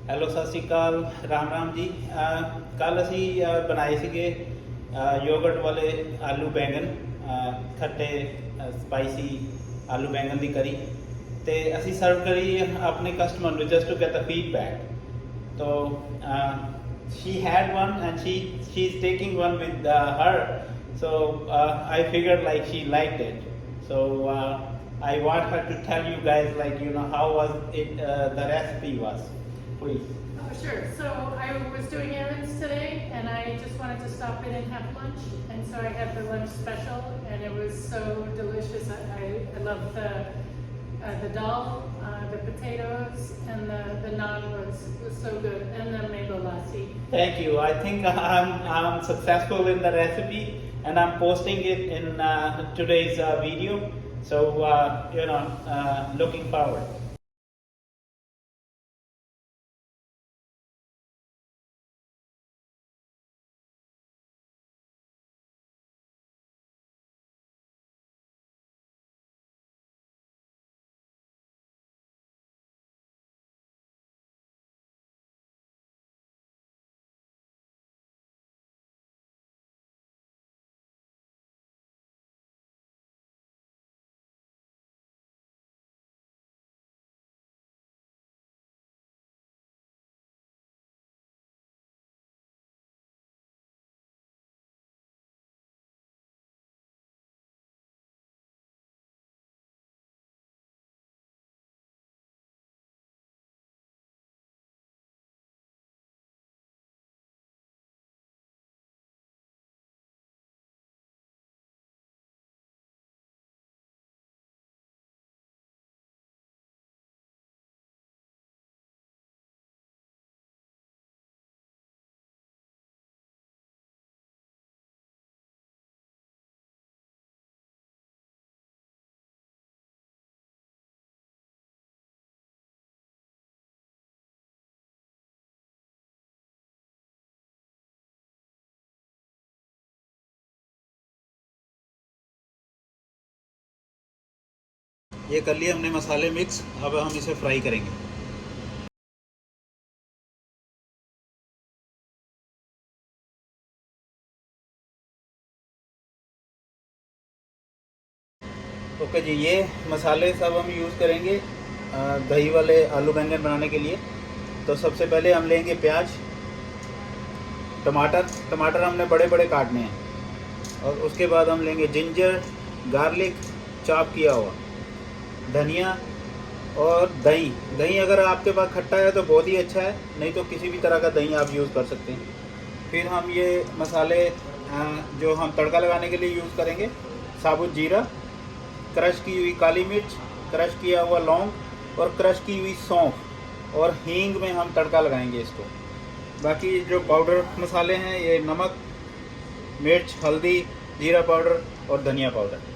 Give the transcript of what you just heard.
Hello, ਸਤਿ ਸ਼੍ਰੀ ਅਕਾਲ, ਰਾਮ ਰਾਮ ਜੀ। ਕੱਲ ਅਸੀਂ ਬਣਾਏ ਸੀਗੇ ਯੋਗਰਟ ਵਾਲੇ ਆਲੂ ਬੈਂਗਨ, ਖੱਟੇ ਸਪਾਈਸੀ ਆਲੂ ਬੈਂਗਨ ਦੀ ਕਰੀ, ਤੇ ਅਸੀਂ ਸਰਵ ਕਰੀ ਆਪਣੇ ਕਸਟਮਰ ਨੂੰ just to get the feedback. ਤੋ she had one and she's taking one with her, so I figured like she liked it, so I want her to tell you guys like how was it, the recipe was, please. Oh, sure. So I was doing errands today, and I just wanted to stop in and have lunch, and so I had the lunch special, and it was so delicious. I love the dal, the potatoes, and the naan was so good, and the mango lassi. Thank you. I think I'm successful in the recipe, and I'm posting it in today's video, so looking forward. ये कर लिए हमने मसाले mix, अब हम इसे fry करेंगे। Okay जी, ये मसाले सब हम यूज़ करेंगे दही वाले आलू बैंगन बनाने के लिए। तो सबसे पहले हम लेंगे प्याज, टमाटर हमने बड़े बड़े काटने हैं, और उसके बाद हम लेंगे जिंजर, गार्लिक चॉप किया हुआ, धनिया और दही अगर आपके पास खट्टा है तो बहुत ही अच्छा है, नहीं तो किसी भी तरह का दही आप यूज़ कर सकते हैं। फिर हम ये मसाले जो हम तड़का लगाने के लिए यूज़ करेंगे, साबुत जीरा, क्रश की हुई काली मिर्च, क्रश किया हुआ लौंग और क्रश की हुई सौंफ और हींग में हम तड़का लगाएंगे इसको। बाकी जो पाउडर मसाले हैं, ये नमक, मिर्च, हल्दी, जीरा पाउडर और धनिया पाउडर।